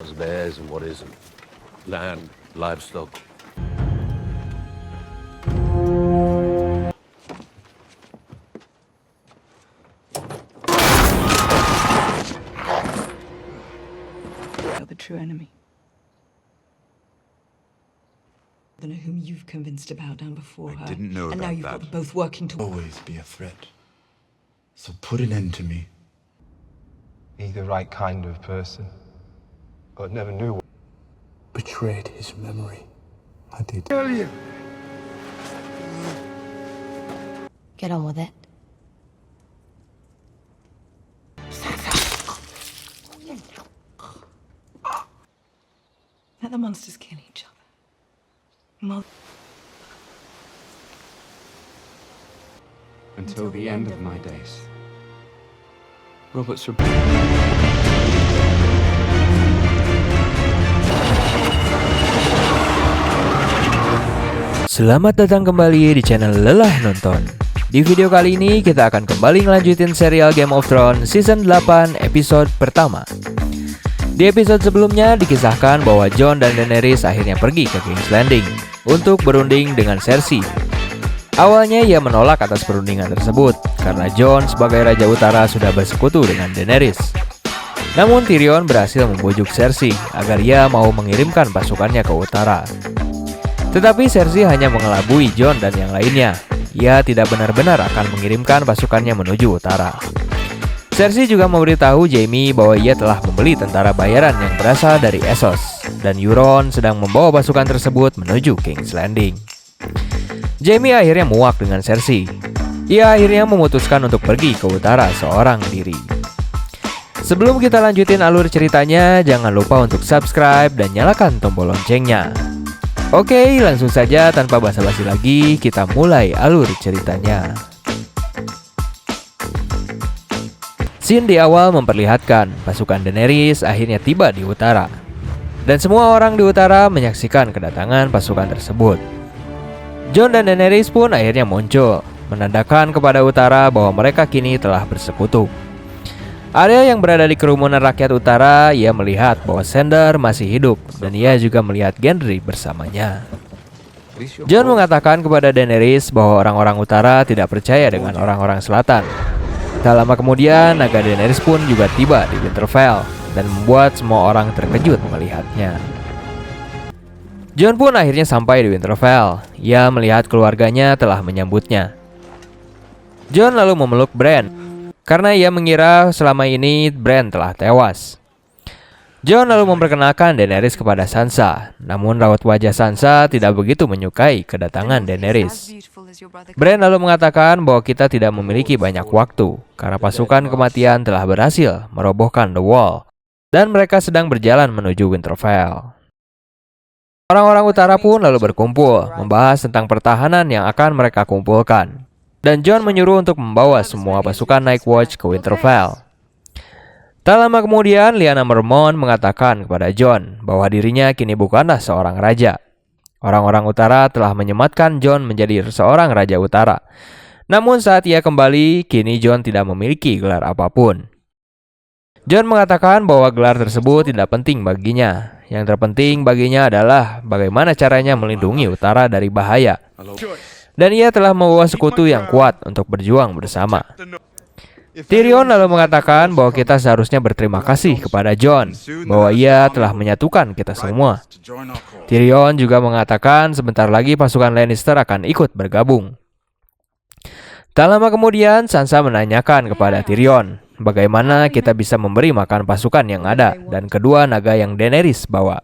What's theirs and what isn't. Land, livestock. The true enemy. I don't know whom you've convinced to bow down before her. I didn't know and now about you've got that. them both working to Always be a threat. So put an end to me. Be the right kind of person, but never knew. Betrayed his memory. I did. Get on with it. let the monsters kill each other. Until the end of my days. Robert's Selamat datang kembali di channel Lelah Nonton. Di video kali ini kita akan kembali ngelanjutin serial Game of Thrones Season 8 episode pertama. Di episode sebelumnya dikisahkan bahwa Jon dan Daenerys akhirnya pergi ke King's Landing untuk berunding dengan Cersei. Awalnya ia menolak atas perundingan tersebut karena Jon sebagai Raja Utara sudah bersekutu dengan Daenerys. Namun Tyrion berhasil membujuk Cersei agar ia mau mengirimkan pasukannya ke utara. Tetapi Cersei hanya mengelabui Jon dan yang lainnya. Ia tidak benar-benar akan mengirimkan pasukannya menuju utara. Cersei juga memberitahu Jaime bahwa ia telah membeli tentara bayaran yang berasal dari Essos, dan Euron sedang membawa pasukan tersebut menuju King's Landing. Jaime akhirnya muak dengan Cersei. Ia akhirnya memutuskan untuk pergi ke utara seorang diri. Sebelum kita lanjutin alur ceritanya, jangan lupa untuk subscribe dan nyalakan tombol loncengnya. Oke, langsung saja tanpa basa-basi lagi, kita mulai alur ceritanya. Scene di awal memperlihatkan pasukan Daenerys akhirnya tiba di utara. Dan semua orang di utara menyaksikan kedatangan pasukan tersebut. Jon dan Daenerys pun akhirnya muncul, menandakan kepada utara bahwa mereka kini telah bersekutu. Arya yang berada di kerumunan rakyat utara, ia melihat bahwa Sandor masih hidup dan ia juga melihat Gendry bersamanya. Jon mengatakan kepada Daenerys bahwa orang-orang utara tidak percaya dengan orang-orang selatan. Tak lama kemudian, naga Daenerys pun juga tiba di Winterfell dan membuat semua orang terkejut melihatnya. Jon pun akhirnya sampai di Winterfell. Ia melihat keluarganya telah menyambutnya. Jon lalu memeluk Bran karena ia mengira selama ini Bran telah tewas. Jon lalu memperkenalkan Daenerys kepada Sansa, namun raut wajah Sansa tidak begitu menyukai kedatangan Daenerys. Bran lalu mengatakan bahwa kita tidak memiliki banyak waktu karena pasukan kematian telah berhasil merobohkan The Wall dan mereka sedang berjalan menuju Winterfell. Orang-orang utara pun lalu berkumpul membahas tentang pertahanan yang akan mereka kumpulkan. Dan Jon menyuruh untuk membawa semua pasukan Night Watch ke Winterfell. Tak lama kemudian, Lyanna Mormont mengatakan kepada Jon bahwa dirinya kini bukanlah seorang raja. Orang-orang utara telah menyematkan Jon menjadi seorang raja utara. Namun saat ia kembali, kini Jon tidak memiliki gelar apapun. Jon mengatakan bahwa gelar tersebut tidak penting baginya. Yang terpenting baginya adalah bagaimana caranya melindungi utara dari bahaya. Dan ia telah membawa sekutu yang kuat untuk berjuang bersama. Tyrion lalu mengatakan bahwa kita seharusnya berterima kasih kepada Jon bahwa ia telah menyatukan kita semua. Tyrion juga mengatakan sebentar lagi pasukan Lannister akan ikut bergabung. Tak lama kemudian Sansa menanyakan kepada Tyrion bagaimana kita bisa memberi makan pasukan yang ada dan kedua naga yang Daenerys bawa.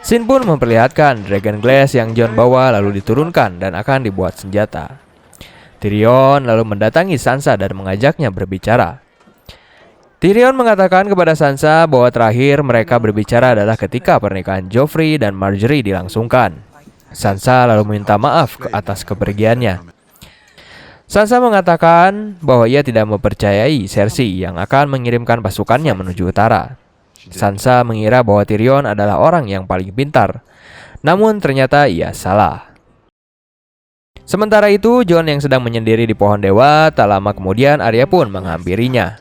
Scene pun memperlihatkan Dragon Glass yang Jon bawa lalu diturunkan dan akan dibuat senjata. Tyrion lalu mendatangi Sansa dan mengajaknya berbicara. Tyrion mengatakan kepada Sansa bahwa terakhir mereka berbicara adalah ketika pernikahan Joffrey dan Margaery dilangsungkan. Sansa lalu minta maaf atas kepergiannya. Sansa mengatakan bahwa ia tidak mempercayai Cersei yang akan mengirimkan pasukannya menuju utara. Sansa mengira bahwa Tyrion adalah orang yang paling pintar. Namun ternyata ia salah. Sementara itu, Jon yang sedang menyendiri di pohon dewa, tak lama kemudian Arya pun menghampirinya.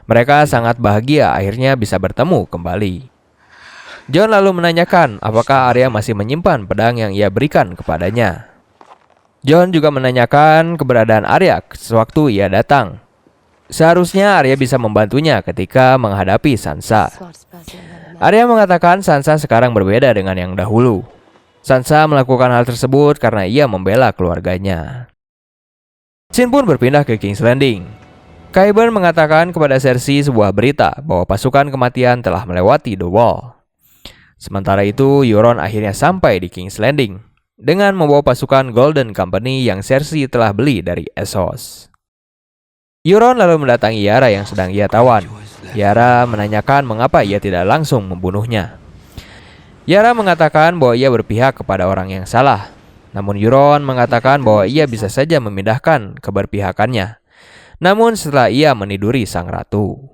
Mereka sangat bahagia akhirnya bisa bertemu kembali. Jon lalu menanyakan apakah Arya masih menyimpan pedang yang ia berikan kepadanya. Jon juga menanyakan keberadaan Arya sewaktu ia datang. Seharusnya Arya bisa membantunya ketika menghadapi Sansa. Arya mengatakan Sansa sekarang berbeda dengan yang dahulu. Sansa melakukan hal tersebut karena ia membela keluarganya. Scene pun berpindah ke King's Landing. Qyburn mengatakan kepada Cersei sebuah berita bahwa pasukan kematian telah melewati The Wall. Sementara itu, Euron akhirnya sampai di King's Landing dengan membawa pasukan Golden Company yang Cersei telah beli dari Essos. Euron lalu mendatangi Yara yang sedang ia tawan. Yara menanyakan mengapa ia tidak langsung membunuhnya. Yara mengatakan bahwa ia berpihak kepada orang yang salah. Namun Euron mengatakan bahwa ia bisa saja memindahkan keberpihakannya. Namun setelah ia meniduri sang ratu.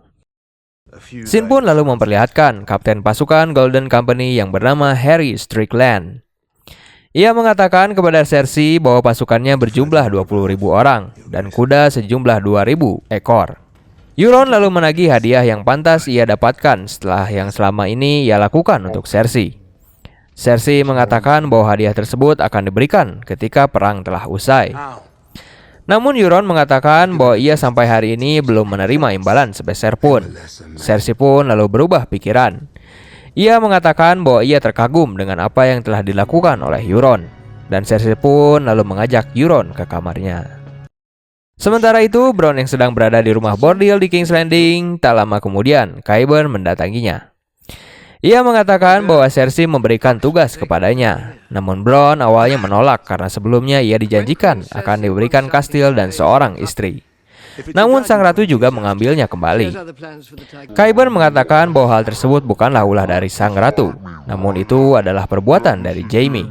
Scene pun lalu memperlihatkan kapten pasukan Golden Company yang bernama Harry Strickland. Ia mengatakan kepada Cersei bahwa pasukannya berjumlah 20.000 orang dan kuda sejumlah 2.000 ekor. Euron lalu menagih hadiah yang pantas ia dapatkan setelah yang selama ini ia lakukan untuk Cersei. Cersei mengatakan bahwa hadiah tersebut akan diberikan ketika perang telah usai. Namun Euron mengatakan bahwa ia sampai hari ini belum menerima imbalan sepeser pun. Cersei pun lalu berubah pikiran. Ia mengatakan bahwa ia terkagum dengan apa yang telah dilakukan oleh Euron. Dan Cersei pun lalu mengajak Euron ke kamarnya. Sementara itu, Bronn yang sedang berada di rumah bordil di King's Landing, tak lama kemudian Qyburn mendatanginya. Ia mengatakan bahwa Cersei memberikan tugas kepadanya. Namun Bronn awalnya menolak karena sebelumnya ia dijanjikan akan diberikan kastil dan seorang istri. Namun sang ratu juga mengambilnya kembali. Qyburn mengatakan bahwa hal tersebut bukanlah ulah dari sang ratu, namun itu adalah perbuatan dari Jaime.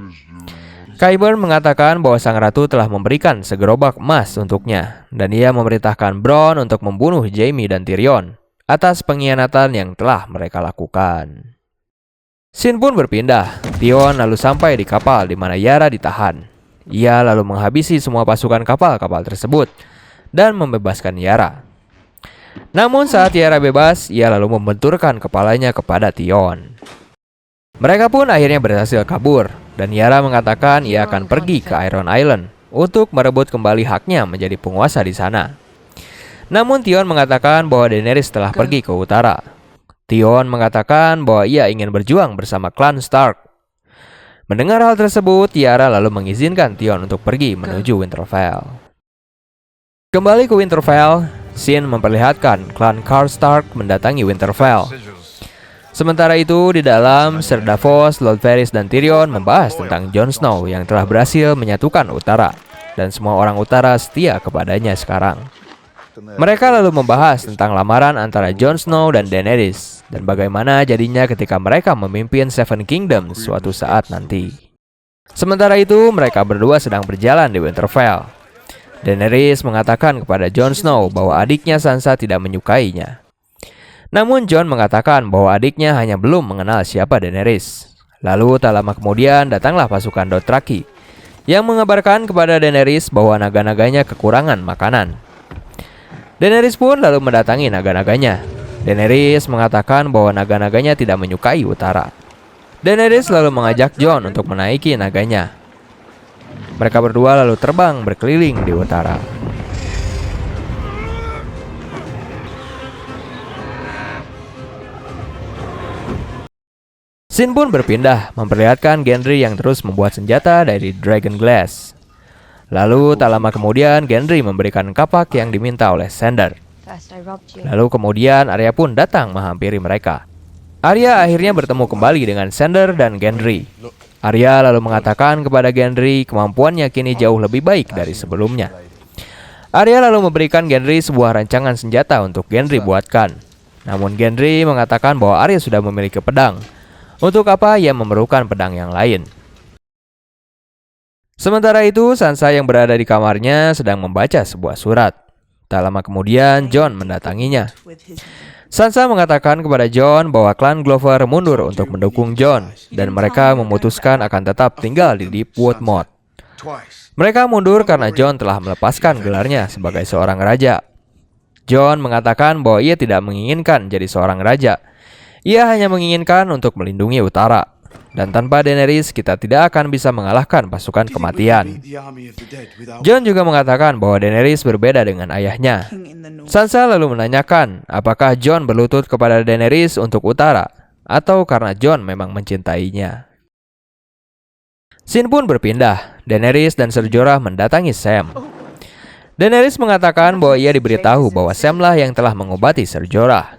Qyburn mengatakan bahwa sang ratu telah memberikan segerobak emas untuknya, dan ia memerintahkan Bronn untuk membunuh Jaime dan Tyrion atas pengkhianatan yang telah mereka lakukan. Scene pun berpindah. Theon lalu sampai di kapal di mana Yara ditahan. Ia lalu menghabisi semua pasukan kapal-kapal tersebut dan membebaskan Yara. Namun saat Yara bebas, ia lalu membenturkan kepalanya kepada Theon. Mereka pun akhirnya berhasil kabur, dan Yara mengatakan ia akan pergi ke Iron Island untuk merebut kembali haknya menjadi penguasa di sana. Namun Theon mengatakan bahwa Daenerys telah pergi ke utara. Theon mengatakan bahwa ia ingin berjuang bersama klan Stark. Mendengar hal tersebut, Yara lalu mengizinkan Theon untuk pergi menuju Winterfell. Kembali ke Winterfell, scene memperlihatkan klan Karstark mendatangi Winterfell. Sementara itu, di dalam, Ser Davos, Lord Varys, dan Tyrion membahas tentang Jon Snow yang telah berhasil menyatukan utara, dan semua orang utara setia kepadanya sekarang. Mereka lalu membahas tentang lamaran antara Jon Snow dan Daenerys, dan bagaimana jadinya ketika mereka memimpin Seven Kingdoms suatu saat nanti. Sementara itu, mereka berdua sedang berjalan di Winterfell. Daenerys mengatakan kepada Jon Snow bahwa adiknya Sansa tidak menyukainya. Namun Jon mengatakan bahwa adiknya hanya belum mengenal siapa Daenerys. Lalu tak lama kemudian datanglah pasukan Dothraki yang mengabarkan kepada Daenerys bahwa naga-naganya kekurangan makanan. Daenerys pun lalu mendatangi naga-naganya. Daenerys mengatakan bahwa naga-naganya tidak menyukai utara. Daenerys lalu mengajak Jon untuk menaiki naganya. Mereka berdua lalu terbang berkeliling di utara. Scene pun berpindah, memperlihatkan Gendry yang terus membuat senjata dari Dragon Glass. Lalu tak lama kemudian Gendry memberikan kapak yang diminta oleh Sandor. Lalu kemudian Arya pun datang menghampiri mereka. Arya akhirnya bertemu kembali dengan Sandor dan Gendry. Arya lalu mengatakan kepada Gendry kemampuannya kini jauh lebih baik dari sebelumnya. Arya lalu memberikan Gendry sebuah rancangan senjata untuk Gendry buatkan. Namun Gendry mengatakan bahwa Arya sudah memiliki pedang. Untuk apa ia memerlukan pedang yang lain? Sementara itu, Sansa yang berada di kamarnya sedang membaca sebuah surat. Tak lama kemudian, Jon mendatanginya. Sansa mengatakan kepada Jon bahwa klan Glover mundur untuk mendukung Jon, dan mereka memutuskan akan tetap tinggal di Deepwood Motte. Mereka mundur karena Jon telah melepaskan gelarnya sebagai seorang raja. Jon mengatakan bahwa ia tidak menginginkan jadi seorang raja. Ia hanya menginginkan untuk melindungi utara. Dan tanpa Daenerys, kita tidak akan bisa mengalahkan pasukan kematian. Jon juga mengatakan bahwa Daenerys berbeda dengan ayahnya. Sansa lalu menanyakan apakah Jon berlutut kepada Daenerys untuk utara, atau karena Jon memang mencintainya. Scene pun berpindah. Daenerys dan Ser Jorah mendatangi Sam. Daenerys mengatakan bahwa ia diberitahu bahwa Sam lah yang telah mengobati Ser Jorah.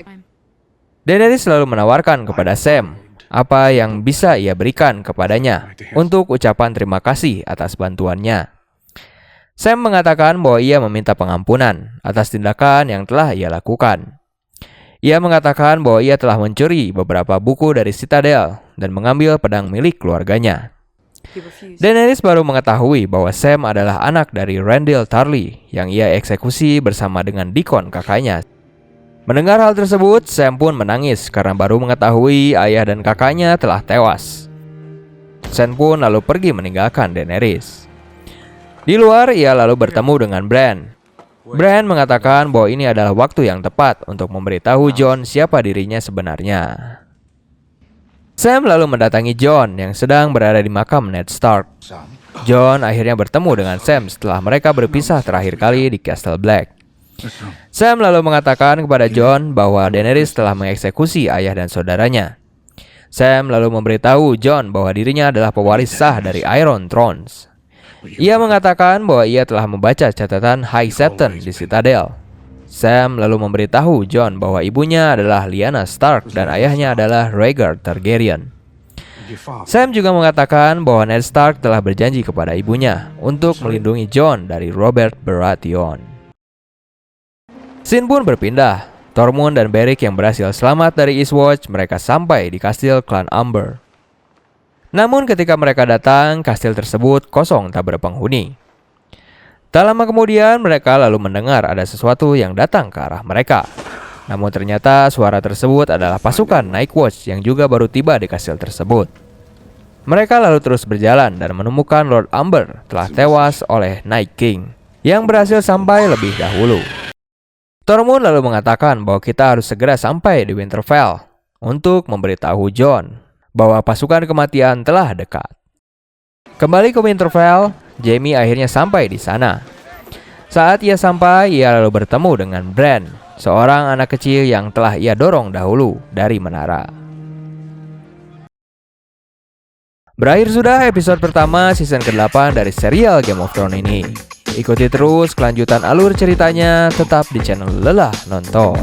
Daenerys lalu menawarkan kepada Sam apa yang bisa ia berikan kepadanya untuk ucapan terima kasih atas bantuannya. Sam mengatakan bahwa ia meminta pengampunan atas tindakan yang telah ia lakukan. Ia mengatakan bahwa ia telah mencuri beberapa buku dari Citadel dan mengambil pedang milik keluarganya. Daenerys baru mengetahui bahwa Sam adalah anak dari Randyll Tarly yang ia eksekusi bersama dengan Deacon kakaknya. Mendengar hal tersebut, Sam pun menangis karena baru mengetahui ayah dan kakaknya telah tewas. Sam pun lalu pergi meninggalkan Daenerys. Di luar, ia lalu bertemu dengan Bran. Bran mengatakan bahwa ini adalah waktu yang tepat untuk memberitahu Jon siapa dirinya sebenarnya. Sam lalu mendatangi Jon yang sedang berada di makam Ned Stark. Jon akhirnya bertemu dengan Sam setelah mereka berpisah terakhir kali di Castle Black. Sam lalu mengatakan kepada Jon bahwa Daenerys telah mengeksekusi ayah dan saudaranya. Sam lalu memberitahu Jon bahwa dirinya adalah pewaris sah dari Iron Thrones. Ia mengatakan bahwa ia telah membaca catatan High Septon di Citadel. Sam lalu memberitahu Jon bahwa ibunya adalah Lyanna Stark dan ayahnya adalah Rhaegar Targaryen. Sam juga mengatakan bahwa Ned Stark telah berjanji kepada ibunya untuk melindungi Jon dari Robert Baratheon. Scene pun berpindah. Tormund dan Beric yang berhasil selamat dari Eastwatch, mereka sampai di kastil klan Umber. Namun ketika mereka datang, kastil tersebut kosong tak berpenghuni. Tak lama kemudian, mereka lalu mendengar ada sesuatu yang datang ke arah mereka. Namun ternyata suara tersebut adalah pasukan Nightwatch yang juga baru tiba di kastil tersebut. Mereka lalu terus berjalan dan menemukan Lord Umber telah tewas oleh Night King yang berhasil sampai lebih dahulu. Tormund lalu mengatakan bahwa kita harus segera sampai di Winterfell untuk memberitahu Jon bahwa pasukan kematian telah dekat. Kembali ke Winterfell, Jaime akhirnya sampai di sana. Saat ia sampai, ia lalu bertemu dengan Bran, seorang anak kecil yang telah ia dorong dahulu dari menara. Berakhir sudah episode pertama season ke-8 dari serial Game of Thrones ini. Ikuti terus kelanjutan alur ceritanya tetap di channel Lelah Nonton.